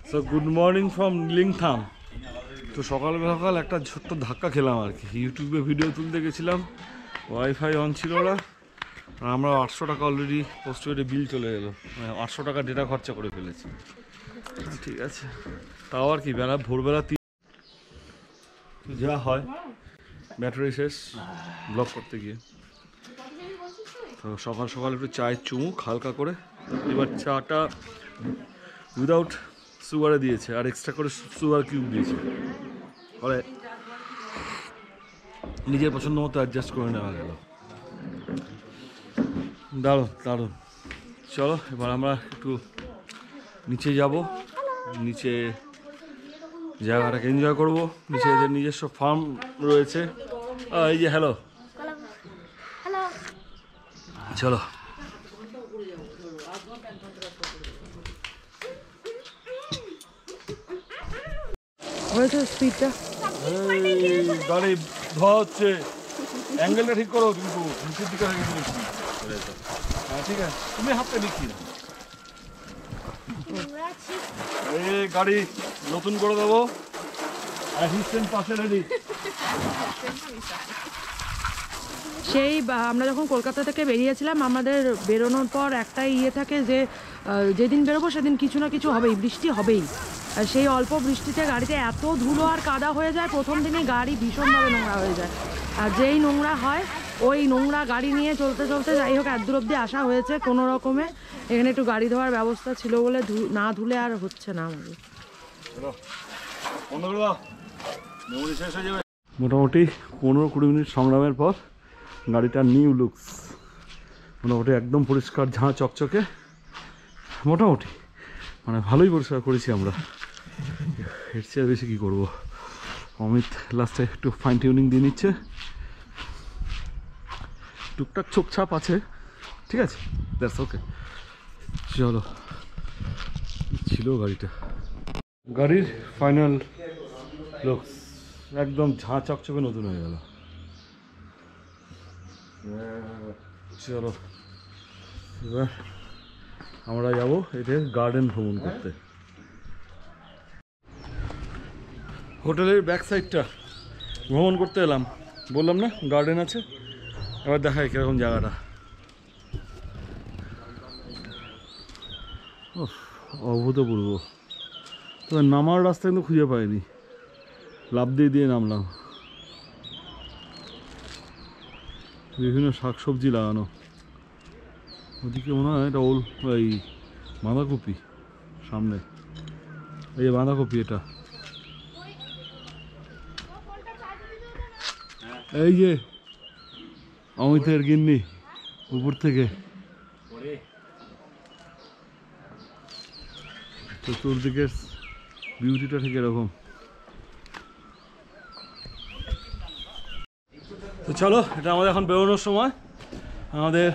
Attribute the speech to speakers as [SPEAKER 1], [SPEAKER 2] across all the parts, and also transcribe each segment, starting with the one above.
[SPEAKER 1] So good morning from Lingtham. তো সকাল একটা ছোট্ট ধাক্কা খেলাম আর কি। ইউটিউবে ভিডিও তুলতে গেছিলাম, ওয়াইফাই অন ছিল না, আর আমরা 800 টাকা অলরেডি পোস্টপেডে বিল চলে এলো, মানে 800 টাকা ডেটা খরচা করে ফেলেছি। ঠিক আছে, তাও আর কি ভোরবেলা যা হয়, ব্যাটারি শেষ ব্লক করতে গিয়ে। তো সকাল সকাল একটু চায়ের চুমুক হালকা করে। এবার চাটা উইদাউট সুগারে দিয়েছে, আর এক্সট্রা করে সুগার কিউব দিয়েছে, ফলে নিজের পছন্দ মতো অ্যাডজাস্ট করে নেওয়া গেল। দারুণ দারুণ। চলো এবার আমরা একটু নিচে যাব, নিচে জায়গাটাকে এনজয় করবো। নিচে এদের নিজস্ব ফার্ম রয়েছে। এই যে হ্যালো, চলো।
[SPEAKER 2] স্পিডটা
[SPEAKER 1] গাড়ি ধোয়া হচ্ছে, অ্যাঙ্গেলটা ঠিক করো, কিন্তু নিচের দিকে হয়ে গেছে। হ্যাঁ ঠিক আছে, তুমি হাতটা দেখি না। এই গাড়ি নতুন করে দেবো, অ্যাসিস্ট্যান্ট পাশে রেডি।
[SPEAKER 2] সেই আমরা যখন কলকাতা থেকে বেরিয়েছিলাম, আমাদের বেরোনোর পর একটাই থাকে যে যেদিন বেরোবো সেদিন কিছু না কিছু হবেই, বৃষ্টি হবেই। আর সেই অল্প বৃষ্টিতে গাড়িতে এত ধুলো আর কাদা হয়ে যায়, প্রথম দিনে গাড়ি ভীষণভাবে নোংরা হয়ে যায়। আর যেই নোংরা হয়, ওই নোংরা গাড়ি নিয়ে চলতে চলতে যাই হোক এত দূর অব্দি আসা হয়েছে কোনো রকমে। এখানে একটু গাড়ি ধোয়ার ব্যবস্থা ছিল বলে না ধুলে আর হচ্ছে না আমাদের।
[SPEAKER 1] মোটামুটি 15-20 মিনিট সংগ্রামের পর গাড়িটার নিউ লুকস মোটামুটি একদম পরিষ্কার, ঝাঁ চকচকে। মোটামুটি মানে ভালোই পরিষ্কার করেছি আমরা, এর চেয়ে বেশি কী করবো। অমিত লাস্টে একটু ফাইন টিউনিং দিয়ে নিচ্ছে, টুকটাক ছোপছাপ আছে, ঠিক আছে, দ্যাটস ওকে। চলো, ছিল গাড়িটা, গাড়ির ফাইনাল লুকস একদম ঝাঁ চকচকে নতুন হয়ে গেল। চলো এবার আমরা যাব এদের গার্ডেন ভ্রমণ করতে। হোটেলের ব্যাক সাইডটা ভ্রমণ করতে এলাম, বললাম না গার্ডেন আছে। এবার দেখাই কিরকম জায়গাটা। অভূতপূর্ব। তবে নামার রাস্তা কিন্তু খুঁজে পাইনি, লাফ দিয়ে নামলাম। বিভিন্ন শাকসবজি লাগানো, ওদিকে মনে হয় এটা এই বাঁধাকপি, সামনে এই যে বাঁধাকপি, এটা এই যে অমিতের গিন্নি উপর থেকে। চতুর্দিকের বিউটিটা ঠিক এরকম। তো চলো, এটা আমাদের এখন বেরোনোর সময়। আমাদের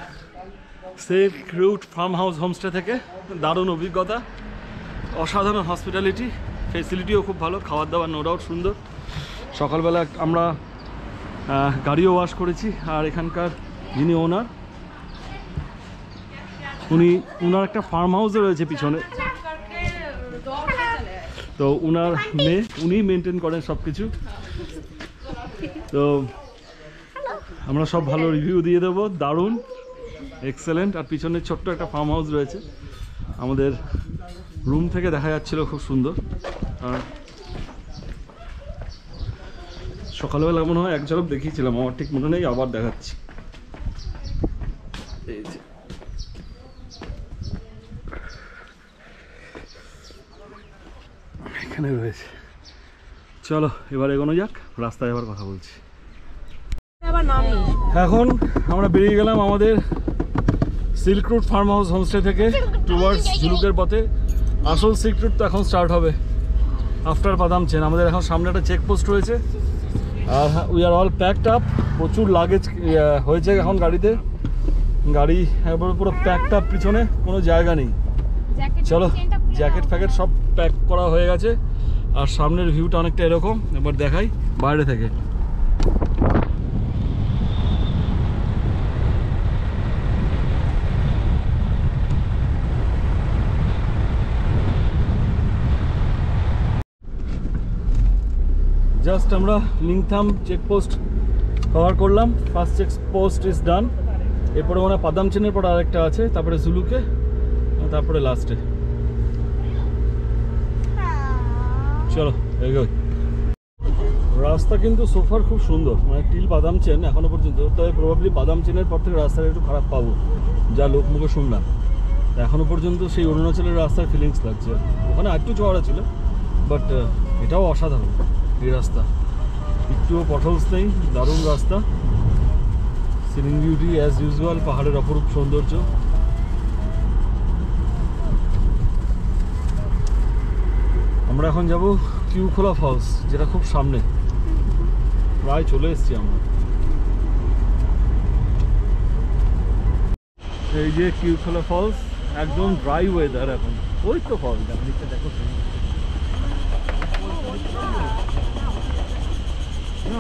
[SPEAKER 1] silk route farm house homestay থেকে দারুণ অভিজ্ঞতা, অসাধারণ হসপিটালিটি, ফেসিলিটিও খুব ভালো, খাবার দাবার নো ডাউট সুন্দর। সকালবেলা আমরা গাড়িও ওয়াশ করেছি। আর এখানকার যিনি ওনার, উনার একটা ফার্ম হাউসও রয়েছে পিছনে, তো উনার মেয়ে, উনি মেনটেন করেন সব কিছু। তো আমরা সব ভালো রিভিউ দিয়ে দেবো, দারুণ এক্সেলেন্ট। আর পিছনে ছোট্ট একটা ফার্ম হাউস রয়েছে, আমাদের রুম থেকে দেখা যাচ্ছিল, খুব সুন্দর। আর সকালবেলা মনে হয় এক ঝলক দেখিয়েছিলাম, আমার ঠিক মনে নেই, আবার দেখাচ্ছি। এই যে এখানে রয়েছে। চলো এবার এগোনো যাক, রাস্তায় আবার কথা বলছি। এখন আমরা বেরিয়ে গেলাম আমাদের silk route farm house homestay থেকে টুয়ার্ডস ঝুলুকের পথে। আসল সিল্ক রুট তো এখন স্টার্ট হবে আফটার বাদাম চেন। আমাদের এখন সামনে একটা চেকপোস্ট রয়েছে, আর we are all packed up. প্রচুর লাগেজ হয়েছে এখন গাড়িতে, গাড়ি একবারে পুরো প্যাকড আপ, পিছনে কোনো জায়গা নেই। চলো, জ্যাকেট ফ্যাকেট সব প্যাক করা হয়ে গেছে। আর সামনের ভিউটা অনেকটা এরকম, এবার দেখাই বাইরে থেকে। জাস্ট আমরা লিংথাম চেকপোস্ট কভার করলাম। First checkpost is done. এরপরে মনে হয় পাদামচেনের পর আরেকটা আছে, তারপরে জুলুকে, তারপরে লাস্টে। চলো এগোই। রাস্তা কিন্তু সোফার খুব সুন্দর, মানে টিল পাদামচেন এখনো পর্যন্ত, তবে প্রবাবলি পাদামচেনের পর থেকে রাস্তাটা একটু খারাপ পাবো, যা লোক মুখে শুনলাম। এখনো পর্যন্ত সেই অরুণাচলের রাস্তার ফিলিংস লাগছে। ওখানে একটু চওড়া ছিল, বাট এটাও অসাধারণ এই রাস্তা, একটুও পটলস নেই, দারুণ রাস্তা। সিনিং বিউটি অ্যাজ ইউজুয়াল, পাহাড়ের অপরূপ সৌন্দর্য। আমরা এখন যাব কিউখোলা ফলস, যেটা খুব সামনে, প্রায় চলে এসেছি আমরা। এই যে কিউখোলা ফলস, একদম ড্রাই ওয়েদার এখন। ওই তো ফল দেখো,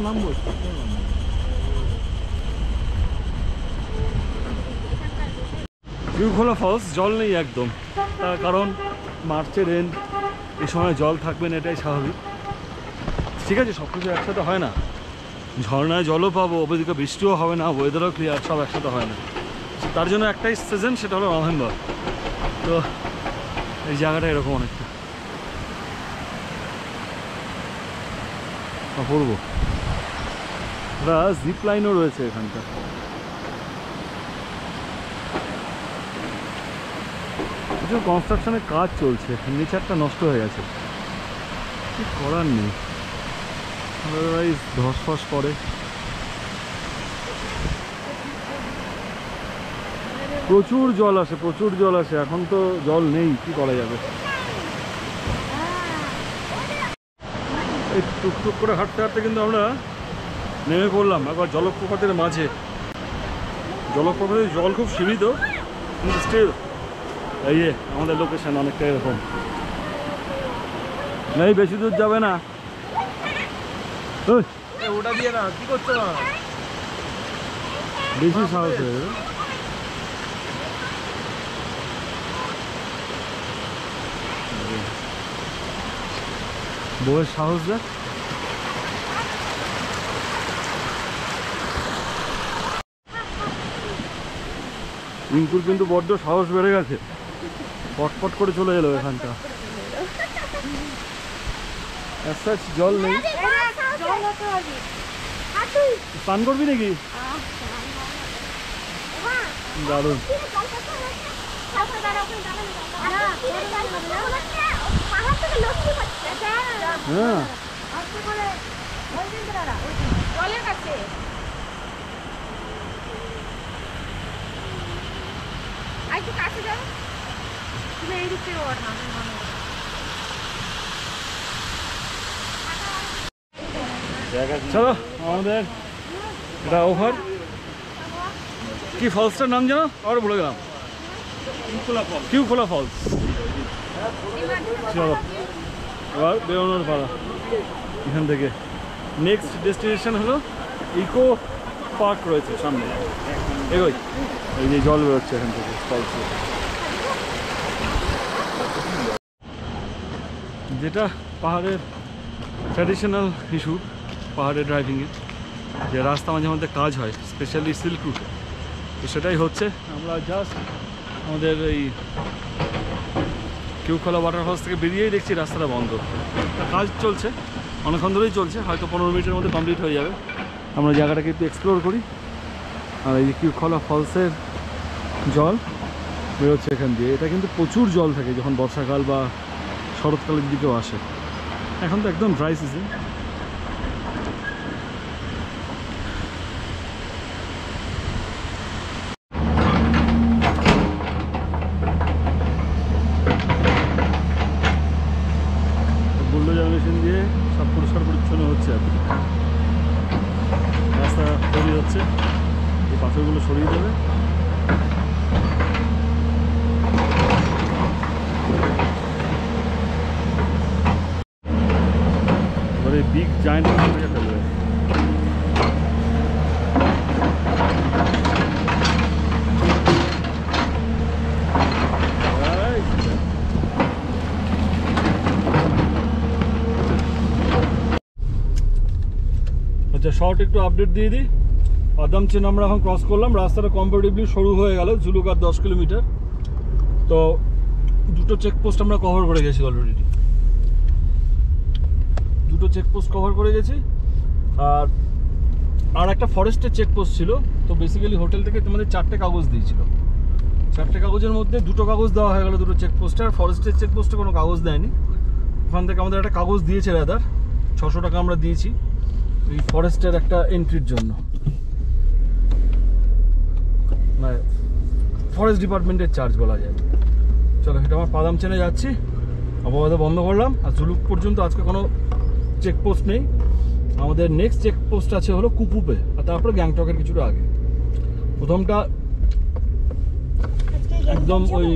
[SPEAKER 1] নামবো। কিউখোলা ফলস জল নেই একদম, তার কারণ মার্চের এন্ড, এই সময় জল থাকবে না, এটাই স্বাভাবিক। ঠিক আছে, সব কিছু একসাথে হয় না, ঝর্ণায় জলও পাবো, ওদিকে বৃষ্টিও হবে না, ওয়েদারও ক্লিয়ার, সব একসাথে হয় না। তার জন্য একটাই সিজন, সেটা হলো নভেম্বর। তো এই জায়গাটা এরকম অনেকটা অপূর্ব। একটা জিপ লাইনও রয়েছে এখানটা। কিছু কনস্ট্রাকশনের কাজ চলছে, নেচারটা নষ্ট হয়ে গেছে, কি করার নেই, আদারওয়াইজ ধস ফস পড়ে। প্রচুর জল আসে, প্রচুর জল আসে। এখন তো জল নেই, কি করা যাবে। এই টুকটুক করে হাঁটতে হাঁটতে কিন্তু আমরা নেমে পড়লাম একবার জলপ্রপাতের মাঝে। জলপ্রপাতের জল খুব সীমিত, কিন্তু স্টিল এই যে আমাদের লোকেশন অনেকটা এরকম। এই বেশি দূর যাবে না,
[SPEAKER 3] ওটা দিয়ে না, কি করছো না?
[SPEAKER 1] বেশি সাহস হয়ে যাবে। বউয়ের সাহস দেখ। ইঙ্কুর কিন্তু বড্ড সাহস বেড়ে গেছে, পটপট করে চলে এলো এখানটা। জল নেই, স্নান করবি নাকি? দারুণ। হ্যাঁ, চলো আমাদের এটা ওভার। কি ফলসটার নাম জানো? আবার ভুলে গেলাম। কিউখোলা ফলস। চলো এবার বেরোনোর পালা এখান থেকে। নেক্সট ডেস্টিনেশন হলো ইকো পার্ক, রয়েছে সামনে, এগোই। এই যে জল বেরোচ্ছে এখান থেকে ফলসে, যেটা পাহাড়ের ট্র্যাডিশনাল ইস্যু, পাহাড়ে ড্রাইভিংয়ে যে রাস্তা মাঝে মধ্যে কাজ হয়, স্পেশালি সিল্ক রুটে, তো সেটাই হচ্ছে। আমরা জাস্ট আমাদের এই কিউখোলা ওয়াটারফলস থেকে বেরিয়েই দেখছি রাস্তাটা বন্ধ, কাজ চলছে, অনেকক্ষণ ধরেই চলছে, হয়তো 15 মিনিটের মধ্যে কমপ্লিট হয়ে যাবে। আমরা জায়গাটাকে একটু এক্সপ্লোর করি। আর এই যে কিউখোলা ফলসের জল বেরোচ্ছে এখান দিয়ে, এটা কিন্তু প্রচুর জল থাকে যখন বর্ষাকাল বা শরৎকালের দিকেও আসে। এখন তো একদম ড্রাই সিজন। বুলডোজার মেশিন দিয়ে সব পরিষ্কার পরিচ্ছন্ন হচ্ছে আর কি। রাস্তা তৈরি হচ্ছে, এই পাথরগুলো সরিয়ে দেবে। এবারে বিগ জায়েন্ট ফেলবে। আচ্ছা শর্ট একটু আপডেট দিয়ে দিই। পাদাম চেন আমরা এখন ক্রস করলাম, রাস্তাটা কম্পারেটিভলি সরু হয়ে গেল, ঝুলুক আর 10 কিলোমিটার। তো দুটো চেকপোস্ট আমরা কভার করে গেছি অলরেডি, দুটো চেকপোস্ট কভার করে গেছি। আর একটা ফরেস্টের চেকপোস্ট ছিল। তো বেসিক্যালি হোটেল থেকে তোমাদের 4টে কাগজ দিয়েছিল, 4টে কাগজের মধ্যে 2টো কাগজ দেওয়া হয়ে গেল দুটো চেকপোস্টে, আর ফরেস্টের চেকপোস্টে কোনো কাগজ দেয়নি। ওখান থেকে আমাদের একটা কাগজ দিয়েছে রাদার, 600 টাকা আমরা দিয়েছি এই ফরেস্টের একটা এন্ট্রির জন্য, মানে ফরেস্ট ডিপার্টমেন্টের চার্জ বলা যায়। চলো এটা আমার পাদাম চেনে যাচ্ছি, আবহাওয়া বন্ধ করলাম। আর ঝুলুক পর্যন্ত আজকে কোনো চেকপোস্ট নেই, আমাদের নেক্সট চেকপোস্ট আছে হলো কুপুপে, আর তারপরে গ্যাংটকের কিছুটা আগে। প্রথমটা একদম ওই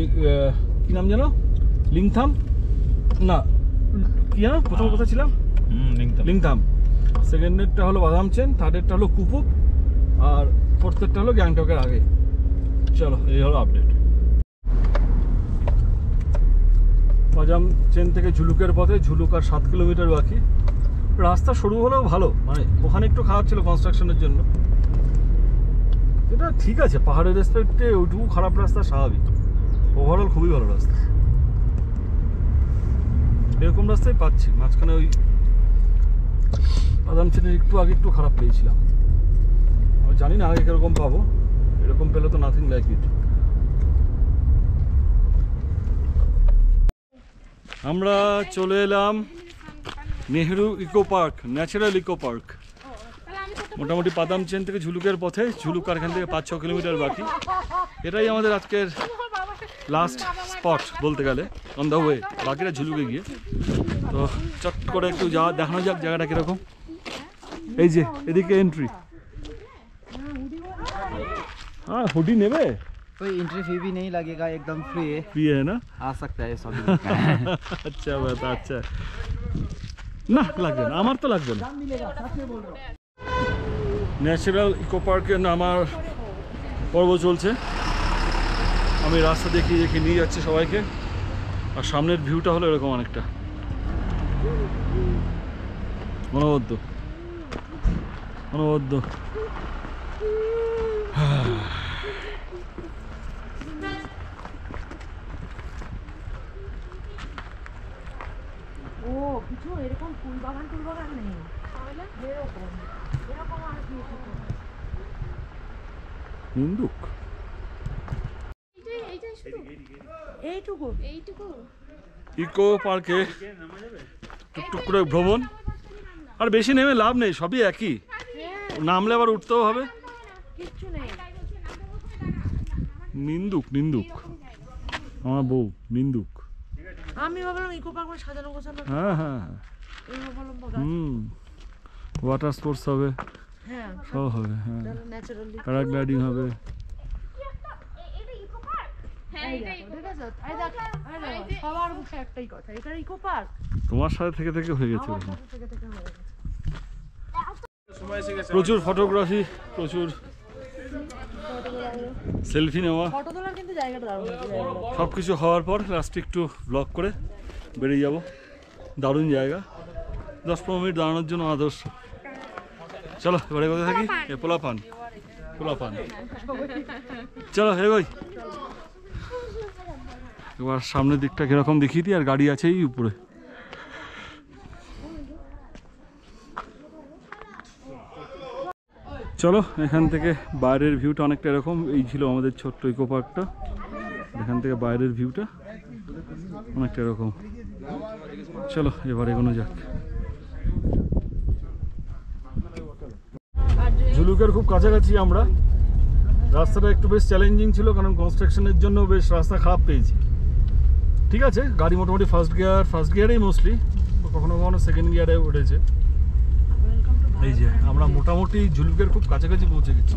[SPEAKER 1] কি নাম যেন, লিংথাম না কি না, প্রথম কথা ছিলাম লিংথাম, সেকেন্ডেরটা হলো বাদাম চেন, থার্ডেরটা হলো কুপুপ, আর ফোর্থেরটা হলো গ্যাংটকের আগে। চলো এই হলো আপডেট। বাদাম চেন থেকে ঝুলুকের পথে, ঝুলুক আর 7 কিলোমিটার বাকি। রাস্তা সরু হলেও ভালো, মানে ওখানে একটু খারাপ ছিল কনস্ট্রাকশনের জন্য, এটা ঠিক আছে, পাহাড়ের রেসপেক্টে ওইটুকু খারাপ রাস্তা স্বাভাবিক। ওভারঅল খুবই ভালো রাস্তা, এরকম রাস্তায় পাচ্ছি। মাঝখানে ওই বাদাম চেনের একটু আগে একটু খারাপ পেয়েছিলাম, আমি জানি না আগে কিরকম পাবো, এরকম পেলে তো নাথিং লাইক ইট। আমরা চলে এলাম Nehru eco park, natural eco park. মোটামুটি পাদাম চেন থেকে ঝুলুকের পথে, ঝুলুক আর এখান থেকে 5-6 কিলোমিটার বাকি। এটাই আমাদের আজকের লাস্ট স্পট বলতে গেলে, অন দ্য ওয়ে, বাকিটা ঝুলুকে গিয়ে। তো চট করে একটু দেখানো যাক জায়গাটা কীরকম। এই যে এদিকে এন্ট্রি। हाँ हुडी नेबे,
[SPEAKER 4] कोई एंट्री फी भी नहीं लगेगा, एकदम फ्री है,
[SPEAKER 1] फ्री है ना,
[SPEAKER 4] आ सकता है सभी।
[SPEAKER 1] अच्छा बात, अच्छा না লাগবে না, আমার তো লাগবে না। ন্যাচারাল ইকো পার্কের নামার পর্ব চলছে, আমি রাস্তা দেখিয়ে দেখিয়ে নিয়ে যাচ্ছি সবাইকে। আর সামনের ভিউটা হলো এরকম অনেকটা অনবদ্য অনবদ্য।
[SPEAKER 2] ও কিছু এরকম ফুল বাগান নেই, এরকম এরকম আর কি
[SPEAKER 1] নিন্দুক
[SPEAKER 2] এইটুকু
[SPEAKER 1] ইকো পার্কে টুকটুক করে ভ্রমণ, আর বেশি নেমে লাভ নেই, সবই একই, নামলে আবার উঠতেও হবে।
[SPEAKER 2] কিচ্ছু নেই।
[SPEAKER 1] নিন্দুক নিন্দুক আমার বউ নিন্দুক।
[SPEAKER 2] আমি ভাবলাম ইকো পার্ক মানে সাজানো গোছানো,
[SPEAKER 1] হ্যাঁ হ্যাঁ ওয়াটার স্পোর্টস হবে,
[SPEAKER 2] হ্যাঁ
[SPEAKER 1] সব হবে, হ্যাঁ
[SPEAKER 2] ন্যাচারালি
[SPEAKER 1] প্যারাগ্লাইডিং হবে।
[SPEAKER 2] সবার মুখে একটাই কথা, এটা ইকো পার্ক।
[SPEAKER 1] তোমার সাথে থেকে থেকে হয়ে গেছে
[SPEAKER 2] আমার সাথে থেকে থেকে হয়ে গেছে।
[SPEAKER 1] প্রচুর ফটোগ্রাফি, প্রচুর সেলফি নেওয়া,
[SPEAKER 2] ফটো তোলার কিন্তু জায়গাটা দারুণ।
[SPEAKER 1] সব কিছু হওয়ার পর লাস্টে একটু ব্লগ করে বেরিয়ে যাব। দারুণ জায়গা, 10-15 মিনিট দাঁড়ানোর জন্য আদর্শ। চলো এবারে কোথায় থাকি, পোলাপান পোলাপান, চলো এগোই। এবার সামনের দিকটা কিরকম দেখিয়ে দিই, আর গাড়ি আছে এই উপরে। চলো এখান থেকে বাইরের ভিউটা অনেকটা এরকম, এই ছিল আমাদের ছোট্ট ইকো পার্কটা, এখান থেকে বাইরের ভিউটা অনেকটা এরকম। চলো এবার এগোনো যাক। ঝুলুকের খুব কাছাকাছি আমরা, রাস্তাটা একটু বেশ চ্যালেঞ্জিং ছিল, কারণ কনস্ট্রাকশনের জন্য বেশ রাস্তা খারাপ পেয়েছি। ঠিক আছে, গাড়ি মোটামুটি ফার্স্ট গিয়ারেই মোস্টলি, কখনো কখনো সেকেন্ড গিয়ারে উঠেছে। এই যে আমরা মোটামুটি ঝুলুকের খুব কাছাকাছি পৌঁছে গেছি,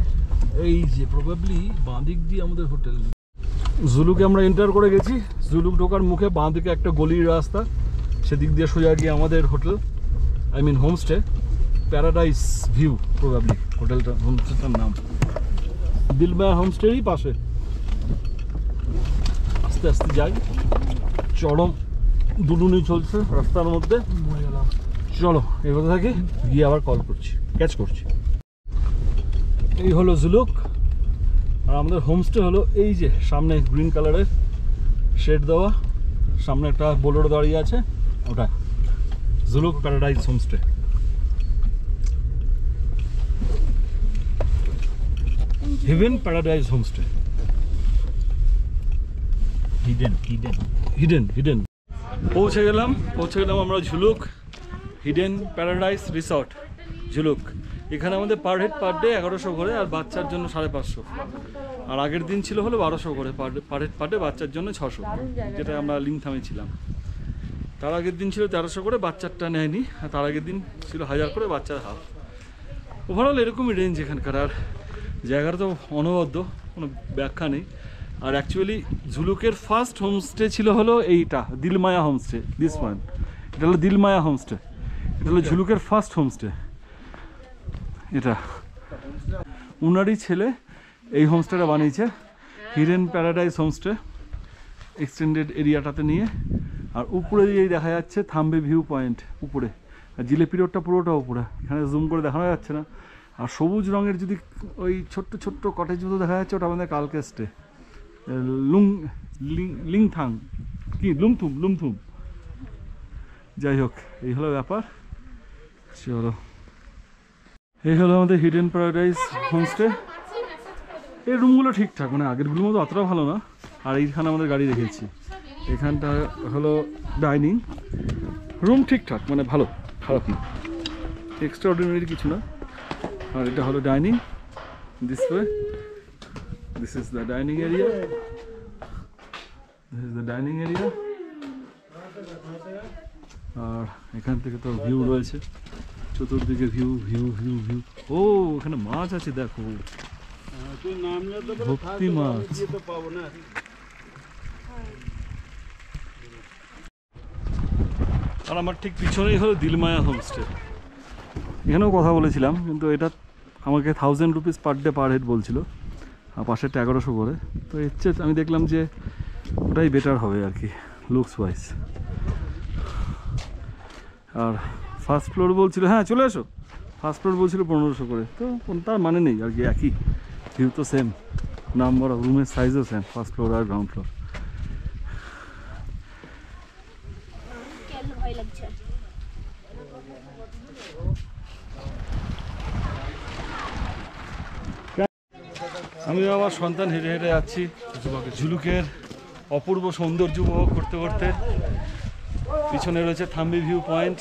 [SPEAKER 1] এই যে প্রবাবলি বাঁ দিক দিয়ে আমাদের হোটেল। ঝুলুকে আমরা এন্টার করে গেছি, ঝুলুক ঢোকার মুখে বাঁ দিকে একটা গলির রাস্তা, সেদিক দিয়ে সোজা গিয়ে আমাদের hotel, I mean homestay, paradise view probably হোটেলটা, হোমস্টেটার নাম দিলমায়া হোমস্টেরই পাশে। আস্তে আস্তে যাই, চরম দুলুনি চলছে রাস্তার মধ্যে। চলো এগোতে থাকি, গিয়ে আবার কল করছি। ক্যাচ করছি। এই হলো ঝুলুক, আর আমাদের হোমস্টে হলো এই যে সামনে গ্রিন কালারের শেড দেওয়া, সামনে একটা বোলেরো দাঁড়িয়ে আছে, ওটা Zuluk paradise homestay. Hidden paradise homestay. Hidden পৌঁছে গেলাম আমরা Zuluk hidden paradise resort Zuluk. এখানে আমাদের পার হেড পার ডে 1100 করে, আর বাচ্চার জন্য 550, আর আগের দিন ছিল হলো 1200 করে পার হেড পার ডে, বাচ্চার জন্য 600, যেটা আমরা লিংথামে ছিলাম। তার আগের দিন ছিল 1300 করে, বাচ্চারটা নেয়নি, আর তার আগের দিন ছিল 1000 করে, বাচ্চার হাফ। ওভারঅল এরকমই রেঞ্জ এখানকার। আর জায়গাটা তো অনবদ্য, কোনো ব্যাখ্যা নেই। আর অ্যাকচুয়ালি ঝুলুকের ফার্স্ট হোমস্টে ছিল হলো এইটা, দিলমায়া হোমস্টে, দিস ওয়ান। এটা হলো দিলমায়া হোমস্টে, এটা হলো ঝুলুকের ফার্স্ট হোমস্টে। এটা উনারই ছেলে এই হোমস্টেটা বানিয়েছে, হিডেন প্যারাডাইস হোমস্টে, এক্সটেন্ডেড এরিয়াটাতে নিয়ে। আর উপরে দিয়েই দেখা যাচ্ছে থাম্বে ভিউ পয়েন্ট উপরে, আর জিলেপি রোডটা পুরোটা উপরে, এখানে জুম করে দেখানো যাচ্ছে না। আর সবুজ রঙের যদি ওই ছোট্ট ছোট্ট কটেজ মতো দেখা যাচ্ছে, ওটা আমাদের কালকেস্টে লিংথাং কি লুমথুম। যাই হোক, এই হলো ব্যাপার। চলো, এই হলো আমাদের হিডেন প্যারাডাইস হোমস্টে। এই রুমগুলো ঠিকঠাক, মানে আগেরগুলোর মতো অতটা ভালো না। আর এইখানে আমাদের গাড়ি রেখেছি, এখানটা হলো ডাইনিং রুম, ঠিকঠাক মানে ভালো, খারাপ না, এক্সট্রা অর্ডিনারি কিছু না। আর এটা হলো dining, this way, this is the dining area, this is the dining area. আর এখান থেকে তো ভিউ রয়েছে, চতুর্দিকে ভিউ ভিউ ভিউ ভিউ। ও এখানে মাছ আছে, দেখো ভক্তি মাছ। আর আমার ঠিক পিছনেই হলো দিলমায়া হোমস্টে। এখানেও কথা বলেছিলাম, কিন্তু এটা আমাকে 1000 rupees per day per head বলছিল, আর পাশেরটা 1100 করে। তো এর চেয়ে আমি দেখলাম যে ওটাই বেটার হবে আর কি, লুকস ওয়াইজ। আর ফার্স্ট ফ্লোর বলছিল, হ্যাঁ চলে এসো, ফার্স্ট ফ্লোর বলছিল 1500 করে। তো তার মানে নেই আর কি, একই ভিউ তো সেম, নাম্বার অফ রুমের সাইজও সেম, ফার্স্ট ফ্লোর আর গ্রাউন্ড ফ্লোর। আমি আমার সন্তান হেঁটে হেঁটে যাচ্ছি ঝুলুকের অপূর্ব সৌন্দর্য উপভোগ করতে করতে। পিছনে রয়েছে থাম্বি ভিউ পয়েন্ট,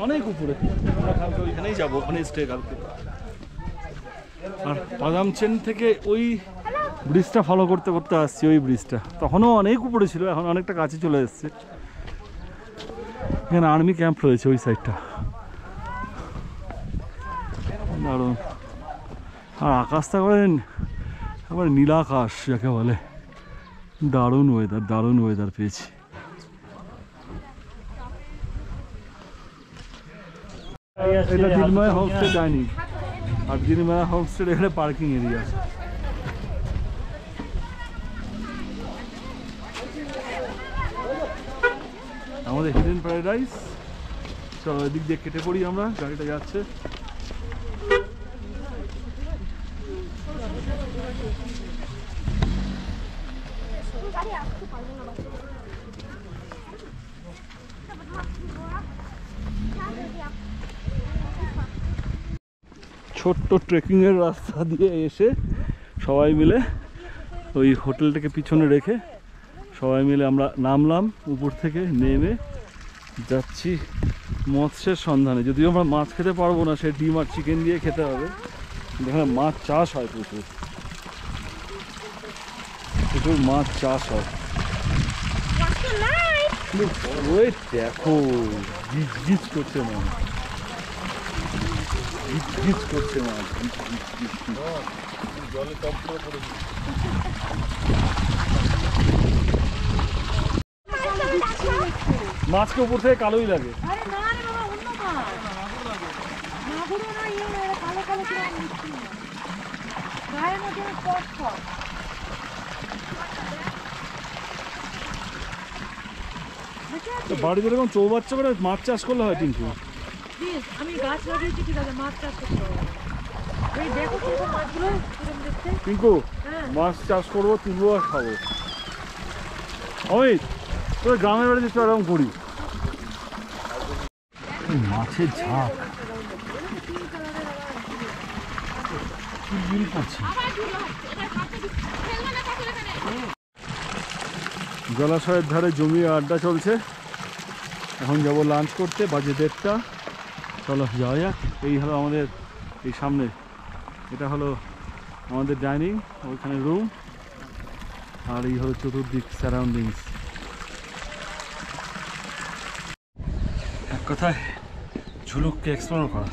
[SPEAKER 1] অনেক উপরে। আমরা কালকে ওইখানেই যাবো, ওখানে স্টে কালকে। আর বাদাম চেন থেকে ওই ব্রিজটা ফলো করতে করতে আসছি, ওই ব্রিজটা তখনও অনেক উপরে ছিল, এখন অনেকটা কাছে চলে এসছে। এখানে আর্মি ক্যাম্প রয়েছে ওই সাইডটা, দারুণ। আর আকাশটা করেন আবার নীলাকাশ যাকে বলে, দারুণ ওয়েদার পেয়েছি। এটা দিলমায়া হোমস্টে ডাইনিং, আর দিলমায়া হোমস্টে এখানে পার্কিং এরিয়া। আমাদের হিডেন প্যারাডাইস। চলো এদিক দিয়ে কেটে পড়ি আমরা, গাড়িটা যাচ্ছে। ছোট্ট ট্রেকিংয়ের রাস্তা দিয়ে এসে সবাই মিলে ওই হোটেলটাকে পিছনে রেখে সবাই মিলে আমরা নামলাম। উপর থেকে নেমে যাচ্ছি মৎস্যের সন্ধানে। যদিও আমরা মাছ খেতে পারবো না, সে ডিম আর চিকেন দিয়ে খেতে হবে। এখানে মাছ চাষ হয়, প্রচুর মাছ চাষ হয়। ওই দেখো গিজ গিজ করছে মাছ, গিজ গিজ করছে মাছ, জলে টপ করে পড়েছে। মাছকে উপর থেকে কালোই লাগে। বাড়িতে এরকম চৌবাচ্চা করে মাছ চাষ করলে হয়, টিঙ্কু
[SPEAKER 2] প্লিজ আমি গাছ লাগিয়েছি ঠিক আছে, মাছ চাষ করতে হবে। এই দেখো কিরকম মাছগুলো কিরকম দেখতে।
[SPEAKER 1] পিঙ্কু
[SPEAKER 2] হ্যাঁ
[SPEAKER 1] মাছ চাষ করবো, তুলবো আর খাবো। অমিত তোর গ্রামের বাড়িতে তো এরকম করি। মাছের ঝাঁক জলাশয়ের ধারে জমিয়ে আড্ডা চলছে। এখন যাব লাঞ্চ করতে, বাজে 1:30। চলো যাওয়া যাক। এই হলো আমাদের এই সামনে, এটা হলো আমাদের ডাইনিং, ওইখানে রুম, আর এই হলো চতুর্দিক সারাউন্ডিংস। এক কথায় ঝুলুককে এক্সপ্লোর করা।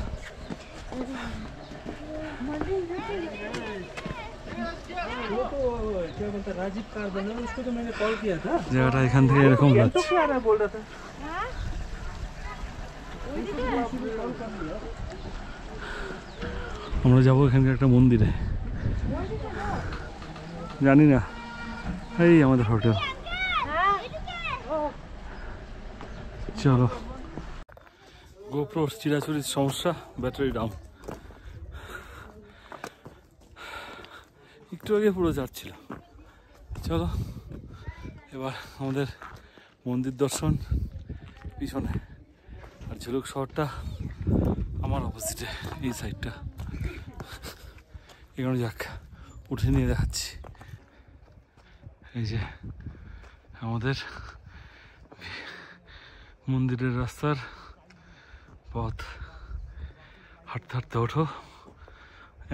[SPEAKER 3] राजीव कार बना उसको तो मैंने कॉल किया था।
[SPEAKER 1] জায়গাটা এখান থেকে এরকম লাগছে।
[SPEAKER 3] तो क्या बोल रहा था?
[SPEAKER 1] আমরা যাবো এখানকার একটা মন্দিরে, জানি না। এই আমাদের হোটেল, চলো। গোপ্রো চিরাচুরির সমস্যা, ব্যাটারি ডাউন। একটু আগে পুরো যাচ্ছিল। চলো এবার আমাদের মন্দির দর্শন পিছনে, আর ঝিলুক শহরটা আমার অপোজিটে এই সাইডটা। এখানে যাক, উঠে নিয়ে দেখাচ্ছি। এই যে আমাদের মন্দিরের রাস্তার পথ, হাঁটতে হাঁটতে ওঠো,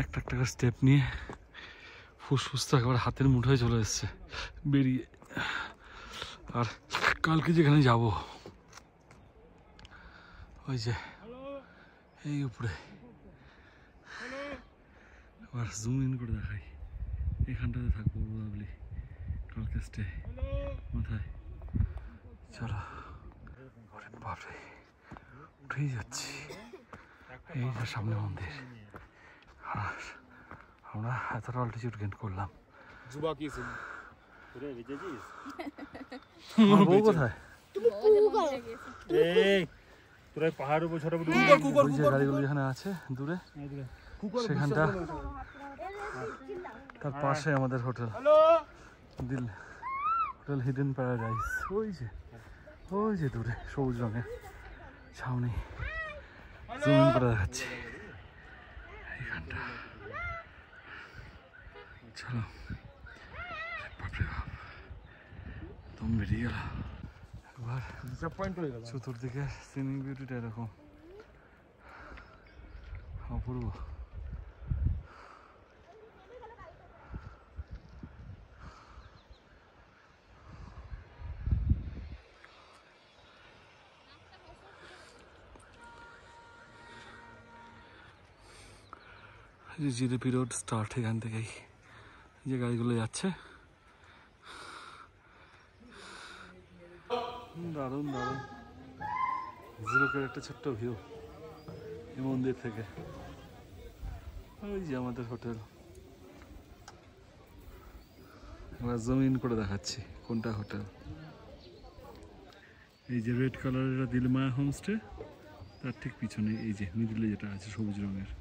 [SPEAKER 1] একটা একটা করে স্টেপ নিয়ে ফুসফুস তো একেবারে হাতের মুঠোয় চলে এসছে বেরিয়ে। আর কালকে যেখানে যাব ওই যে এই উপরে, এবার জুম ইন করে দেখাই। এখানটাতে থাকবো প্রবাবলি কালকে স্টে মাথায়। চলো বাপরে, উঠেই যাচ্ছি। এই যে সামনে মন্দির, আর আমরা এতটা অল্টিটিউড গেইন করলাম। আমার বউ কোথায়?
[SPEAKER 3] তোরা পাহাড়ের উপর ছোট
[SPEAKER 1] ওই যে গাড়িগুলো যেখানে আছে দূরে, সেখানটা, তার পাশে আমাদের হোটেল দিল, হোটেল হিডেন প্যারাডাইস। ওই যে দূরে সবুজ রঙের ছাউনি, জুম ইন করে দেখাচ্ছি এইখানটা। চলো, বাপরে বাপ, দম বেরিয়ে গেল একবার।
[SPEAKER 3] ডিসঅ্যাপয়েন্ট হয়ে গেল।
[SPEAKER 1] চতুর্দিকে সিনিং বিউটিটা এরকম অপূর্ব। জিলিপি রোড স্টার্ট এখান থেকেই, যে গাড়িগুলো যাচ্ছে। দারুণ দারুণ ঝিলুকের একটা ছোট্ট ভিউ এই মন্দির থেকে। ওই যে আমাদের হোটেল, এবার জুম ইন করে দেখাচ্ছি কোনটা হোটেল। এই যে রেড কালারের দিলমায়া হোমস্টে, তার ঠিক পিছনে এই যে মিডিলে যেটা আছে সবুজ রঙের।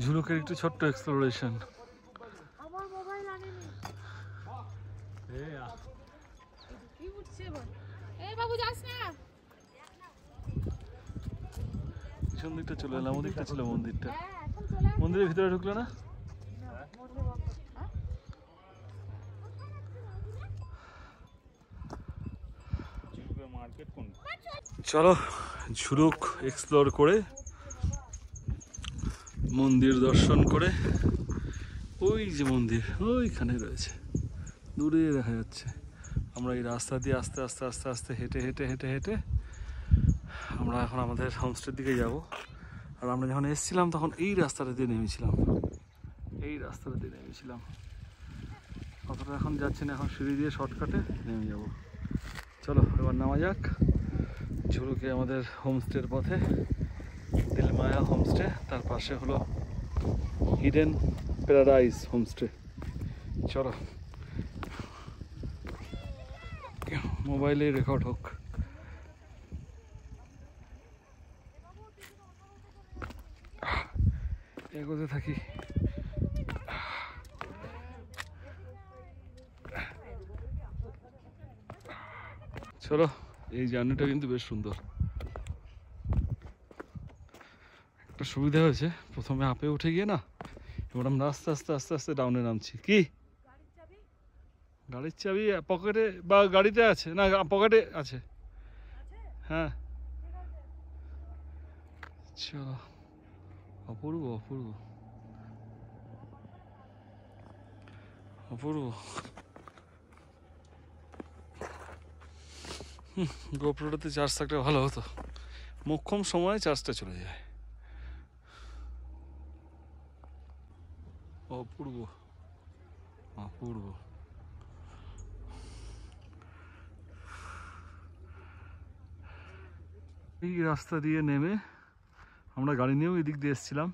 [SPEAKER 1] ঝুলুকের একটু ছোট্ট এক্সপ্লোরেশন। পিছন দিকটা চলে এলাম, ওদিকটা ছিল মন্দিরটা। মন্দিরের ভিতরে ঢুকলো না? চলো ঝুলুক এক্সপ্লোর করে, মন্দির দর্শন করে, ওই যে মন্দির ওইখানে রয়েছে, দূরে দেখা যাচ্ছে। আমরা এই রাস্তা দিয়ে আস্তে আস্তে আস্তে আস্তে হেঁটে হেঁটে হেঁটে হেঁটে আমরা এখন আমাদের হোমস্টের দিকে যাব। আর আমরা যখন এসেছিলাম তখন এই রাস্তাটা দিয়ে নেমেছিলাম, অতটা এখন যাচ্ছি না, এখন সিঁড়ি দিয়ে শর্টকাটে নেমে যাব। চলো এবার নামা যাক ঝুলুকে আমাদের হোমস্টের পথে। দিলমায়া হোমস্টে, তার পাশে হলো হিডেন প্যারাডাইস হোমস্টে। চলো মোবাইলে রেকর্ড হোক। এগোতে থাকি। চলো, এই জার্নিটা কিন্তু বেশ সুন্দর। একটা সুবিধা হয়েছে, প্রথমে আপে উঠে গিয়ে না, এবার আমরা আস্তে আস্তে আস্তে আস্তে ডাউনে নামছি। কি গাড়ির চাবি পকেটে বা গাড়িতে আছে? না, পকেটে আছে। হ্যাঁ চলো, অপূর্ব অপূর্ব অপূর্ব। গোপ্রোটাতে চার্জ থাকলে ভালো হতো, মোক্ষম সময়ে চার্জটা চলে যায়। অপূর্ব অপূর্ব। এই রাস্তা দিয়ে নেমে আমরা গাড়ি নিয়েও এদিক দিয়ে এসেছিলাম,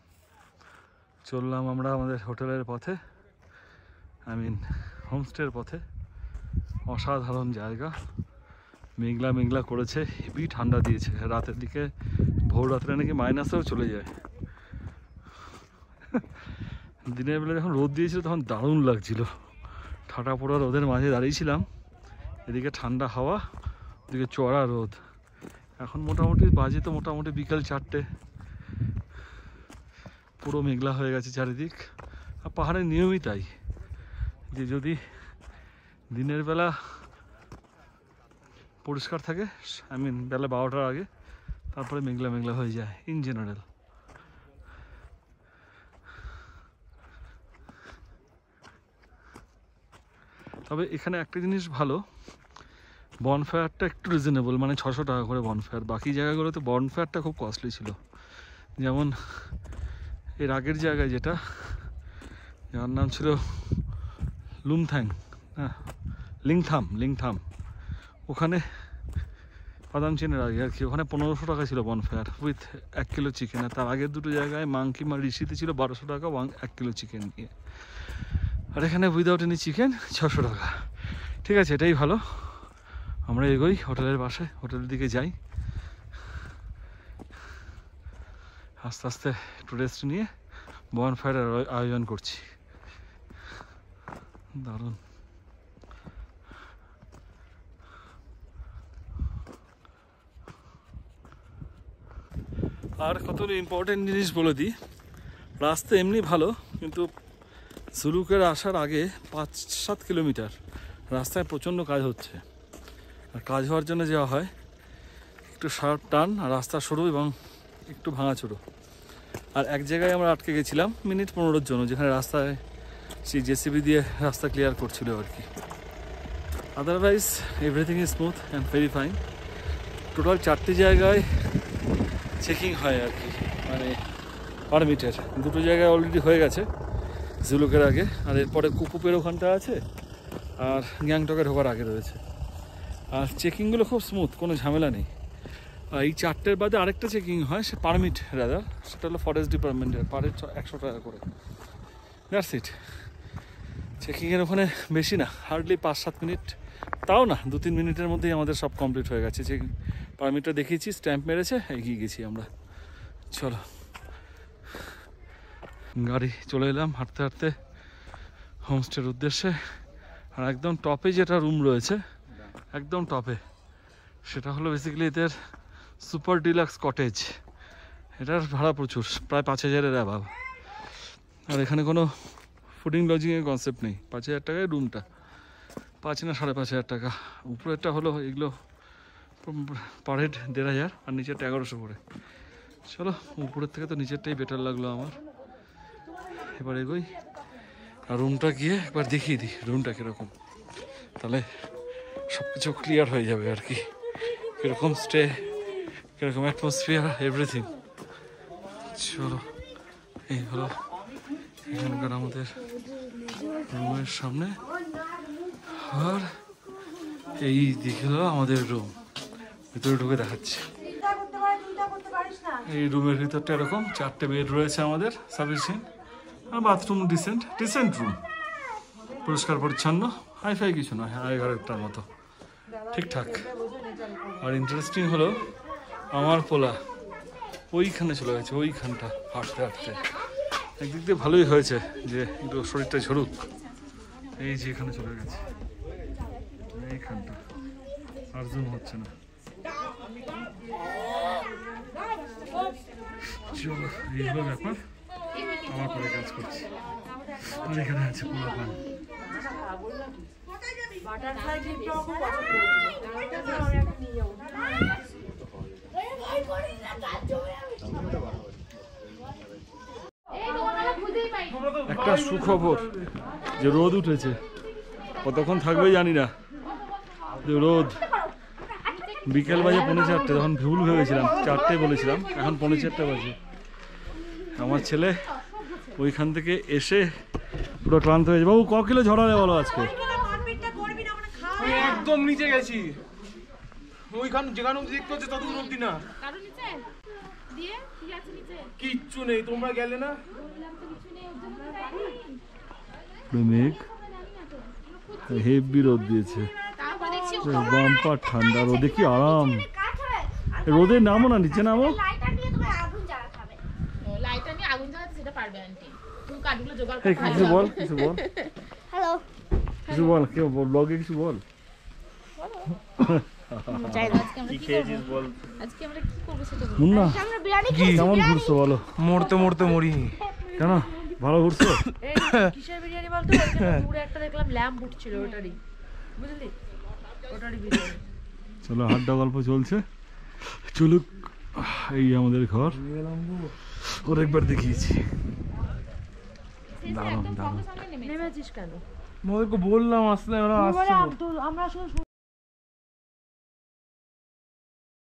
[SPEAKER 1] চললাম আমরা আমাদের হোটেলের পথে, হোমস্টের পথে। অসাধারণ জায়গা, মেঘলা মেঘলা করেছে, হেভি ঠান্ডা দিয়েছে। রাতের দিকে ভোর রাত্রে নাকি মাইনাসেও চলে যায়। দিনের বেলা যখন রোদ দিয়েছিল তখন দারুণ লাগছিল, ঠাটা পোড়া রোদের মাঝে দাঁড়িয়েছিলাম, এদিকে ঠান্ডা হাওয়া, ওদিকে চড়া রোদ। এখন মোটামুটি বাজে তো মোটামুটি বিকাল 4টে, পুরো মেঘলা হয়ে গেছে চারিদিক। আর পাহাড়ের নিয়মই তাই, যে যদি দিনের বেলা পরিষ্কার থাকে, বেলা 12টার আগে, তারপরে মেঘলা মেঘলা হয়ে যায় ইন জেনারেল। তবে এখানে একটা জিনিস ভালো, বনফায়ারটা একটু রিজনেবল, মানে 600 টাকা করে বনফায়ার। বাকি জায়গাগুলোতে বনফায়ারটা খুব কস্টলি ছিল। যেমন এর আগের জায়গায় যেটা, যার নাম ছিল লিংথাম, ওখানে বাদাম চেনের আগে আর কি, ওখানে 1500 টাকা ছিল বনফায়ার উইথ 1 কিলো চিকেন। আর তার আগের দুটো জায়গায় মাংকি ঋষিতে ছিল 1200 টাকা 1 কিলো চিকেন নিয়ে, আর এখানে উইদাউট এনি চিকেন 600 টাকা। ঠিক আছে, এটাই ভালো। আমরা এগোই হোটেলের পাশে, হোটেলের দিকে যাই, আস্তে আস্তে একটু রেস্ট নিয়ে বনফায়ারের আয়োজন করছি। দারুণ। আর কত ইম্পর্টেন্ট জিনিস বলে দিই, রাস্তা এমনি ভালো, কিন্তু জুলুকের আসার আগে 5-7 কিলোমিটার রাস্তায় প্রচণ্ড কাজ হচ্ছে। আর কাজ হওয়ার জন্য যাওয়া হয় একটু শার্প টার্ন, আর রাস্তা সরু এবং একটু ভাঙাচোরো। আর এক জায়গায় আমরা আটকে গেছিলাম মিনিট 15-এর জন্য, যেখানে রাস্তায় সেই জেসিবি দিয়ে রাস্তা ক্লিয়ার করছিল আর কি। Otherwise everything is smooth and very fine. Total 4টে জায়গায় চেকিং হয় আর কি, মানে পারমিটের। 2টো জায়গায় অলরেডি হয়ে গেছে জুলুকের আগে, আর এরপরে কুকুপের ওখানটা আছে, আর গ্যাংটকে ঢোকার আগে রয়েছে। আর চেকিংগুলো খুব স্মুথ, কোনো ঝামেলা নেই। আর এই 4টের বাদে আরেকটা চেকিং হয়, সে পারমিট রাদার, সেটা হলো ফরেস্ট ডিপার্টমেন্টের, পারে 100 টাকা করে। That's it. চেকিংয়ের ওখানে বেশি না, হার্ডলি 5-7 মিনিট, তাও না 2-3 মিনিটের মধ্যেই আমাদের সব কমপ্লিট হয়ে গেছে। চেকিং পারমিটটা দেখিয়েছি, স্ট্যাম্প মেরেছে, এগিয়ে গেছি আমরা। চলো, গাড়ি চলে এলাম হাঁটতে হাঁটতে হোমস্টের উদ্দেশ্যে। আর একদম টপে যেটা রুম রয়েছে, একদম টপে, সেটা হলো বেসিক্যালি এদের সুপার ডিলাক্স কটেজ। এটার ভাড়া প্রচুর, প্রায় 5000-এর অ্যাভাব। আর এখানে কোনো ফুডিং লজিংয়ের কনসেপ্ট নেই। 5000 টাকায় রুমটা, 5 না 5,500 টাকা। উপরেরটা হলো এগুলো পার হেড 1500, আর নিচেরটা 1100 করে। চলো, উপরের থেকে তো নিচেরটাই বেটার লাগলো আমার। এবার এগোই, আর রুমটা গিয়ে একবার দেখিয়ে দিই রুমটা কীরকম, তাহলে সব কিছু ক্লিয়ার হয়ে যাবে আর কি। কীরকম স্টে, কীরকম অ্যাটমসফিয়ার, এভরিথিং। চলো, এই হলো এখানকার আমাদের রুমের সামনে, আর এই দিকে হলো আমাদের রুম। ভিতরে ঢুকে দেখাচ্ছি। এই রুমের ভিতরটা এরকম, 4টে বেড রয়েছে আমাদের সাফিসিয়েন্ট, আর বাথরুম ডিসেন্ট রুম, পরিষ্কার পরিচ্ছন্ন, হাইফাই কিছু নয়, আগেরটার মতো। ঠিকঠাক। আর ইন্টারেস্টিং হলো আমার পোলা ওইখানে চলে গেছে, ওইখানটা হাঁটতে হাঁটতে। একদিক দিয়ে ভালোই হয়েছে যে একটু শরীরটা ঝরুক। এই যে এখানে চলে গেছে এইখানটা, আর জুম হচ্ছে না। চলো এই হলো ব্যাপার, আমার পরে কাজ করছি। আর এখানে আছে পোলা পান।
[SPEAKER 2] বাটারফ্লাই ক্লিপটা আমার খুব পছন্দ হয়েছে, আমি একটা নিয়ে যাবো।
[SPEAKER 1] একটা সুখবর যে রোদ উঠেছে, কতক্ষণ থাকবে জানি না। যে রোদ বিকেল বাজে 4:45, তখন ভুল ভেবেছিলাম 4টে বলেছিলাম, এখন 4:45 বাজে। আমার ছেলে ওইখান থেকে এসে পুরো ক্লান্ত হয়েছে। বাবু ক কিলো ঝরালে বলো আজকে?
[SPEAKER 5] একদম নিচে গেছি, ওইখানে যেখানে দেখতে হচ্ছে ততদূর অব্দি না, কিচ্ছু নেই। তোমরা গেলে না?
[SPEAKER 1] মেঘ হেভি রোদ দিয়েছে, বাম্পার ঠান্ডা। রোদে কি আরাম। রোদে নামো না, নিচে নামো। কিছু বল, কিছু বল, কিছু বল, কেউ ব্লগে কিছু বল। মুন্না কেমন ঘুরছো বলো?
[SPEAKER 5] মরতে মরতে মরি।
[SPEAKER 1] কেন ভালো ঘুরছো?
[SPEAKER 2] কিসের বিরিয়ানি বলতো? দূরে একটা দেখলাম ল্যাম্প উঠছিল, ওটারই, বুঝলি, ওটারই বিরিয়ানি।
[SPEAKER 1] চলো হাড্ডা গল্প চলছে, চলুক। এই আমাদের ঘর, ওর একবার দেখিয়েছি। দারুণ দারুণ।
[SPEAKER 2] নেমেছিস কেন?
[SPEAKER 5] ওদেরকে বললাম আসতে, ওরা আসছে।
[SPEAKER 2] আমরা আসলে